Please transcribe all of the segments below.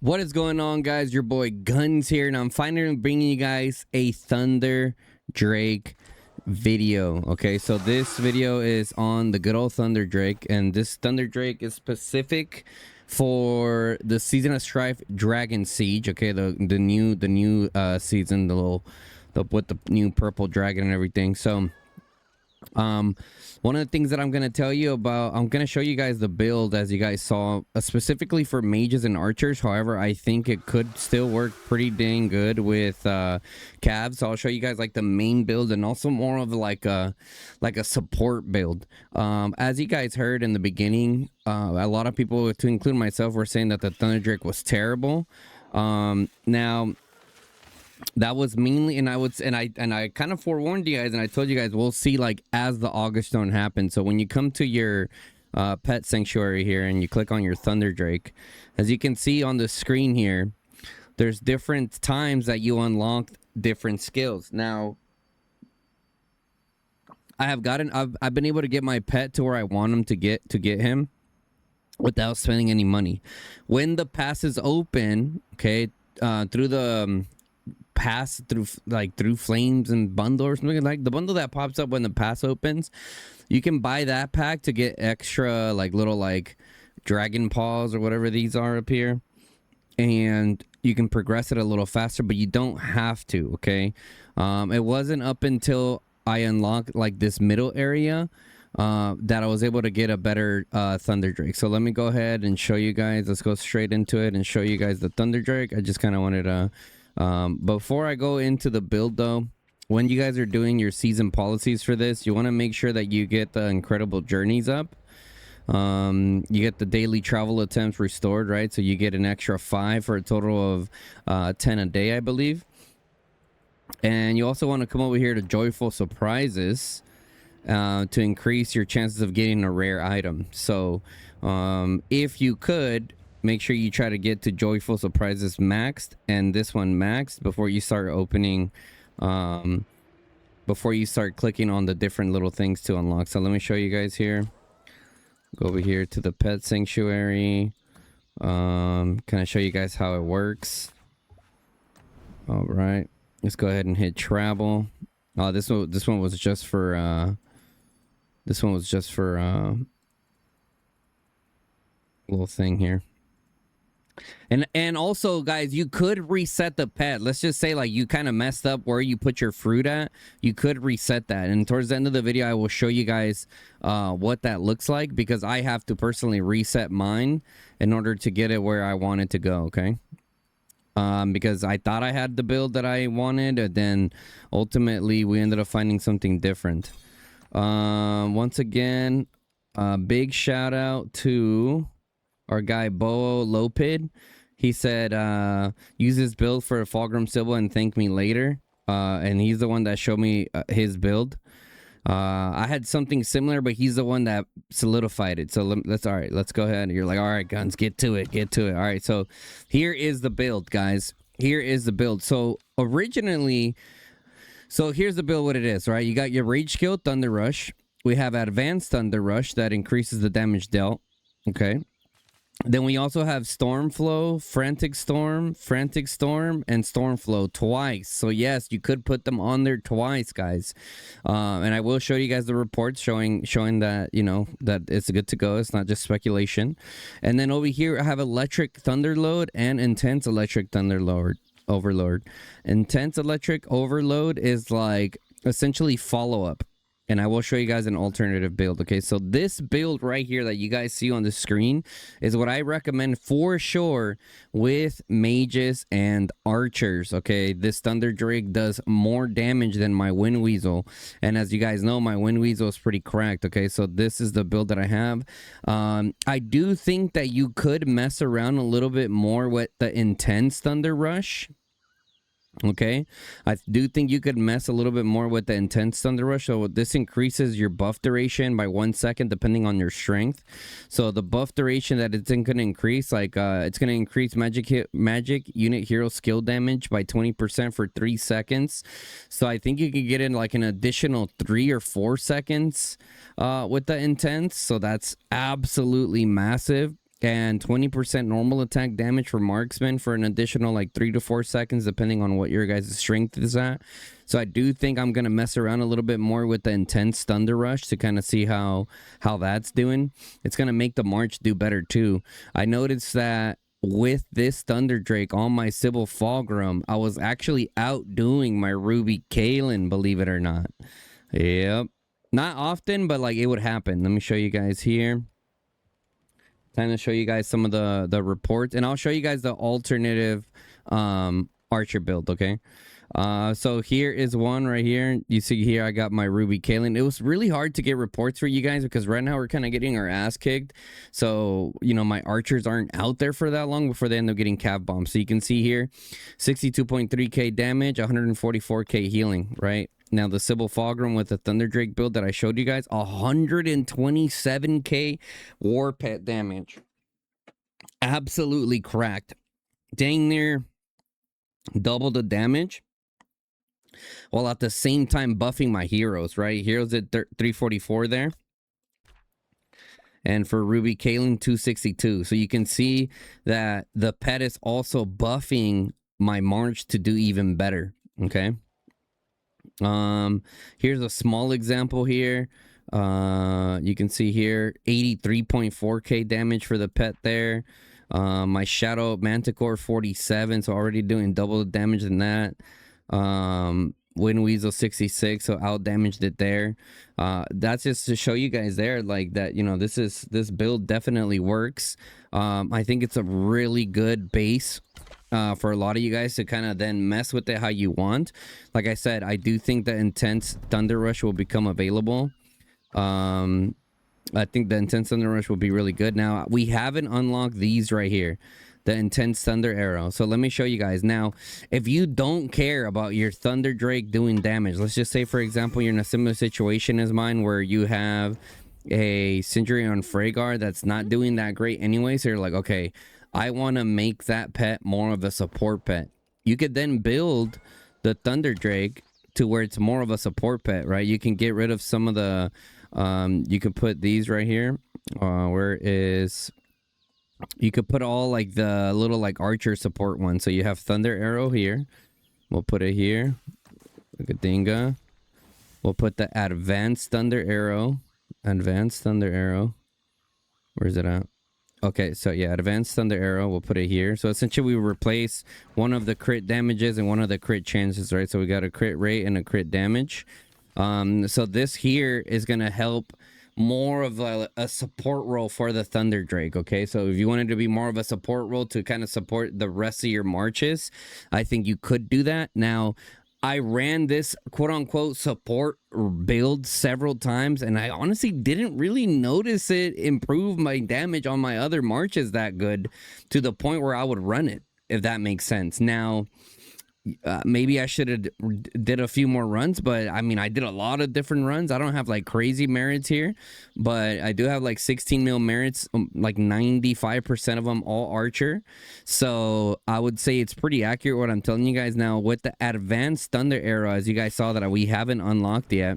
What is going on, guys? Your boy Guns here, and I'm finally bringing you guys a Thunderdrake video. Okay, so this video is on the good old Thunderdrake, and this Thunderdrake is specific for the Season of Strife Dragon Siege. Okay, the new season, with the new purple dragon and everything. So one of the things that I'm going to tell you about, I'm going to show you guys the build as you guys saw, specifically for mages and archers. However, I think it could still work pretty dang good with calves. So I'll show you guys like the main build and also more of like a support build. As you guys heard in the beginning, a lot of people, to include myself, were saying that the Thunderdrake was terrible. Now that was mainly, and I kind of forewarned you guys, and I told you guys we'll see like as the August Stone happens. So when you come to your pet sanctuary here and you click on your Thunderdrake, as you can see on the screen here, there's different times that you unlock different skills. Now I've been able to get my pet to where I want him to get him without spending any money. When the pass is open, okay, through the pass through flames and bundle or something, like the bundle that pops up when the pass opens, you can buy that pack to get extra like little like dragon paws or whatever these are up here, and you can progress it a little faster, but you don't have to. Okay, it wasn't up until I unlocked like this middle area that I was able to get a better Thunderdrake. So let me go ahead and show you guys. Let's go straight into it and show you guys the Thunderdrake. I just kind of wanted to before I go into the build though, when you guys are doing your season policies for this, you want to make sure that you get the incredible journeys up. You get the daily travel attempts restored, right? So you get an extra 5 for a total of 10 a day, I believe. And you also want to come over here to joyful surprises to increase your chances of getting a rare item. So if you could, make sure you try to get to joyful surprises maxed and this one maxed before you start opening, before you start clicking on the different little things to unlock. So let me show you guys here. Go over here to the pet sanctuary. Kind of show you guys how it works. All right, let's go ahead and hit travel. This one was just for little thing here. And also, guys, you could reset the pet. Let's just say like you kind of messed up where you put your fruit at. You could reset that. And towards the end of the video, I will show you guys what that looks like, because I have to personally reset mine in order to get it where I want it to go, okay? Because I thought I had the build that I wanted, and then ultimately we ended up finding something different. Once again, big shout out to our guy Bo Lopid. He said use this build for a Fulgrim symbol and thank me later, and he's the one that showed me his build. I had something similar, but he's the one that solidified it. So let's all right, let's go ahead. You're like, all right, Guns, get to it. All right, so here is the build, guys. Here is the build. So originally, here's the build, what it is, right? You got your rage skill, Thunder Rush. We have advanced Thunder Rush that increases the damage dealt, okay? Then we also have Storm Flow, Frantic Storm, and Storm Flow twice. So yes, you could put them on there twice, guys. And I will show you guys the reports showing that, you know, that it's good to go. It's not just speculation. And then over here, I have Electric Thunderload and Intense Electric Overload. Intense Electric Overload is like essentially follow-up. And I will show you guys an alternative build. Okay, so this build right here that you guys see on the screen is what I recommend for sure with mages and archers. Okay, this Thunderdrake does more damage than my Wind Weasel, and as you guys know, my Wind Weasel is pretty cracked. Okay, so this is the build that I have. I do think that you could mess around a little bit more with the intense Thunder Rush. Okay, I do think you could mess a little bit more with the intense Thunder Rush. So this increases your buff duration by 1 second depending on your strength. So the buff duration that it's going to increase, like it's going to increase magic unit hero skill damage by 20% for 3 seconds. So I think you could get in like an additional 3 or 4 seconds with the intense. So that's absolutely massive. and 20% normal attack damage for marksman for an additional like 3 to 4 seconds, depending on what your guys' strength is at. So I do think I'm gonna mess around a little bit more with the intense thunder rush to kind of see how that's doing. It's gonna make the march do better too. I noticed that with this Thunderdrake on my Sybil Fulgrim, I was actually outdoing my Ruby Kalen, believe it or not. Yep. Not often, but like it would happen. Let me show you guys here. Time to show you guys some of the reports, and I'll show you guys the alternative archer build, okay? So here is one right here. You see here I got my Ruby Kalen. It was really hard to get reports for you guys because right now we're kind of getting our ass kicked. So, you know, my archers aren't out there for that long before they end up getting cav bombs. So you can see here 62.3k damage, 144k healing, right? Now the Sybil Fulgrim with the Thunderdrake build that I showed you guys, 127k Warpet damage. Absolutely cracked. Dang near double the damage, while at the same time buffing my heroes, right? Heroes at 344 there. And for Ruby Kalen, 262. So you can see that the pet is also buffing my march to do even better, okay? Here's a small example here. You can see here 83.4k damage for the pet there. My Shadow Manticore 47, so already doing double the damage than that. Wind Weasel 66, so out damaged it there. That's just to show you guys there, like that, you know, this build definitely works. I think it's a really good base for a lot of you guys to kind of then mess with it how you want. Like I said, I do think the intense Thunder Rush will become available. I think the intense Thunder Rush will be really good. Now, we haven't unlocked these right here, the intense Thunder Arrow. So let me show you guys. Now, if you don't care about your Thunderdrake doing damage, let's just say, for example, you're in a similar situation as mine where you have a Centurion Freygar that's not doing that great anyway. So you're like, okay, I want to make that pet more of a support pet. You could then build the Thunderdrake to where it's more of a support pet, right? You can get rid of some of the you can put these right here. Where is, you could put all like the little like archer support ones. So you have Thunder Arrow here. We'll put it here. Look at Dinga. We'll put the advanced Thunder Arrow. Advanced Thunder Arrow. Where's it at? Okay, so yeah, advanced Thunder Arrow, we'll put it here. So essentially we replace one of the crit damages and one of the crit chances, right? So we got a crit rate and a crit damage. So this here is going to help more of a support role for the Thunderdrake, okay? So if you wanted to be more of a support role to kind of support the rest of your marches, I think you could do that. Now, I ran this quote-unquote support build several times, and I honestly didn't really notice it improve my damage on my other marches that good to the point where I would run it, if that makes sense. Now, maybe I should have did a few more runs, but I mean, I did a lot of different runs. I don't have like crazy merits here, but I do have like 16 mil merits, like 95% of them all archer. So I would say it's pretty accurate what I'm telling you guys. Now with the advanced Thunder Arrow, as you guys saw that we haven't unlocked yet,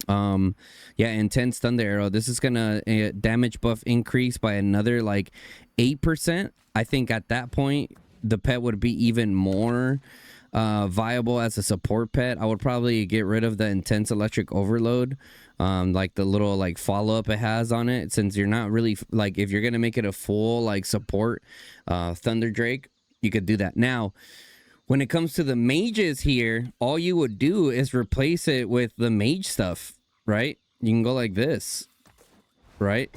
yeah, intense Thunder Arrow, this is gonna damage buff increase by another like 8%. I think at that point the pet would be even more viable as a support pet. I would probably get rid of the intense electric overload, like the little like follow-up it has on it, since you're not really like, if you're gonna make it a full like support Thunderdrake, you could do that. Now when it comes to the mages here, all you would do is replace it with the mage stuff, right? You can go like this, right?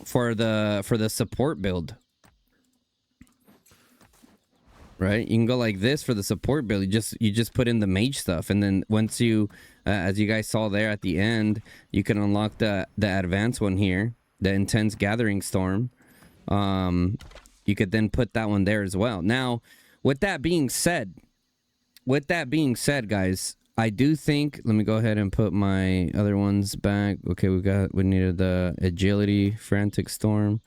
For the support build. Right, you can go like this for the support build. You just put in the mage stuff, and then once you as you guys saw there at the end, you can unlock the advanced one here, the intense gathering storm. You could then put that one there as well. Now with that being said, guys, I do think, let me go ahead and put my other ones back. Okay, we needed the agility frantic storm,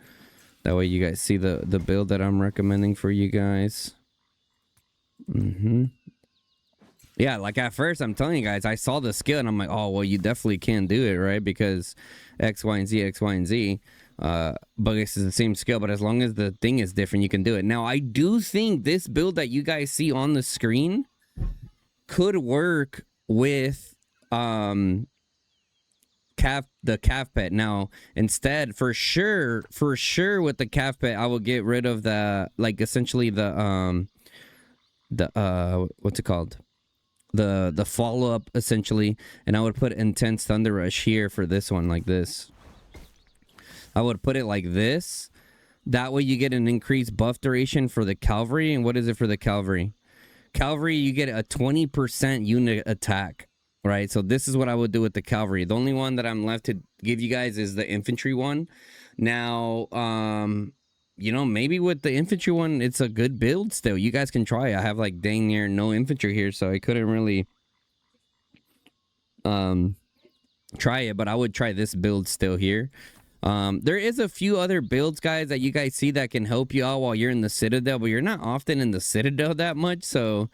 that way you guys see the build that I'm recommending for you guys. Yeah, like at first, I'm telling you guys, I saw the skill and I'm like, oh, well, you definitely can do it, right? Because X, Y, and Z, X, Y, and Z. But this is the same skill, but as long as the thing is different, you can do it. Now, I do think this build that you guys see on the screen could work with the calf pet. Now, instead, for sure with the calf pet, I will get rid of the, like, essentially the what's it called? The follow-up, essentially, and I would put intense thunder rush here for this one, like this. I would put it like this. That way you get an increased buff duration for the Calvary. And what is it for the Calvary? Calvary, you get a 20% unit attack, right? So this is what I would do with the Calvary. The only one that I'm left to give you guys is the infantry one. Now, you know, maybe with the infantry one, it's a good build still. You guys can try it. I have like dang near no infantry here, so I couldn't really try it, but I would try this build still here. There is a few other builds, guys, that you guys see that can help you out while you're in the Citadel, but you're not often in the Citadel that much, so,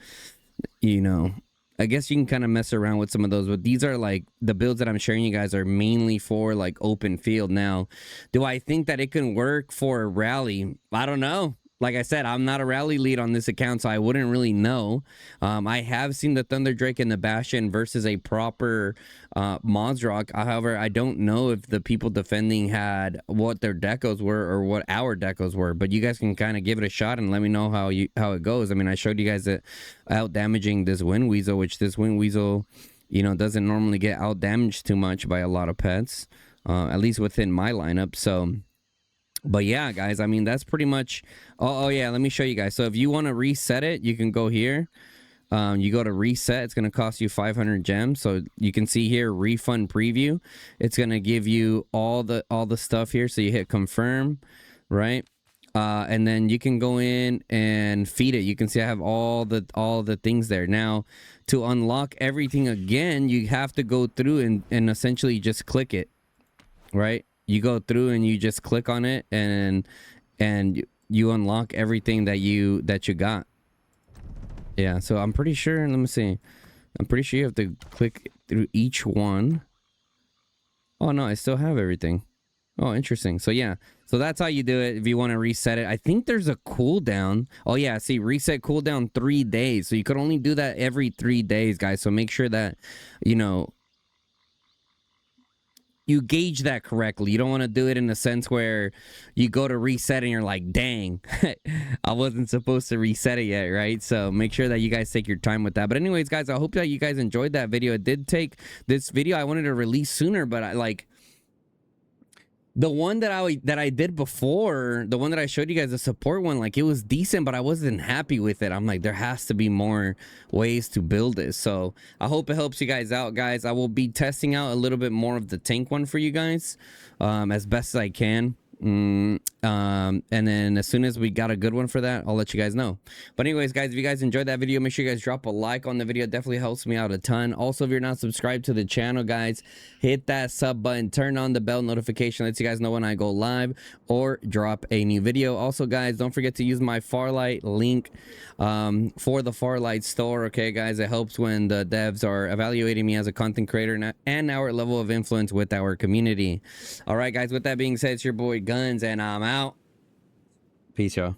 you know, I guess you can kind of mess around with some of those, but these are like the builds that I'm sharing you guys are mainly for like open field. Now, do I think that it can work for a rally? I don't know. Like I said, I'm not a rally lead on this account, so I wouldn't really know. I have seen the Thunderdrake and the Bastion versus a proper Mozrock. However, I don't know if the people defending had what their decos were or what our decos were. But you guys can kind of give it a shot and let me know how it goes. I mean, I showed you guys that out damaging this Wind Weasel, which this Wind Weasel, you know, doesn't normally get out damaged too much by a lot of pets, at least within my lineup. So. But yeah, guys, I mean, that's pretty much. Oh yeah, let me show you guys. So if you want to reset it, you can go here. You go to reset. It's going to cost you 500 gems. So you can see here, refund preview. It's going to give you all the stuff here. So you hit confirm, right? And then you can go in and feed it. You can see I have all the things there. Now, to unlock everything again, you have to go through and essentially just click it, right? You go through and you just click on it and you unlock everything that you got. Yeah, so I'm pretty sure, let me see. I'm pretty sure you have to click through each one. Oh no, I still have everything. Oh, interesting. So yeah, so that's how you do it if you want to reset it. I think there's a cooldown. Oh yeah, see, reset cooldown 3 days. So you could only do that every 3 days, guys. So make sure that, you know, you gauge that correctly. You don't want to do it in a sense where you go to reset and you're like, dang, I wasn't supposed to reset it yet, right? So make sure that you guys take your time with that. But anyways, guys, I hope that you guys enjoyed that video. It did take this video. I wanted to release sooner, but I like the one that I did before, the one that I showed you guys, the support one, like it was decent, but I wasn't happy with it. I'm like, there has to be more ways to build this. So I hope it helps you guys out, guys. I will be testing out a little bit more of the tank one for you guys, as best as I can. And then as soon as we got a good one for that, I'll let you guys know. But anyways, guys, if you guys enjoyed that video, make sure you guys drop a like on the video. It definitely helps me out a ton. Also, if you're not subscribed to the channel, guys, hit that sub button, turn on the bell notification, lets you guys know when I go live or drop a new video. Also, guys, don't forget to use my Farlight link for the Farlight store. Okay, guys, it helps when the devs are evaluating me as a content creator and our level of influence with our community. All right, guys, with that being said, it's your boy Guns, and I'm out. Peace, y'all.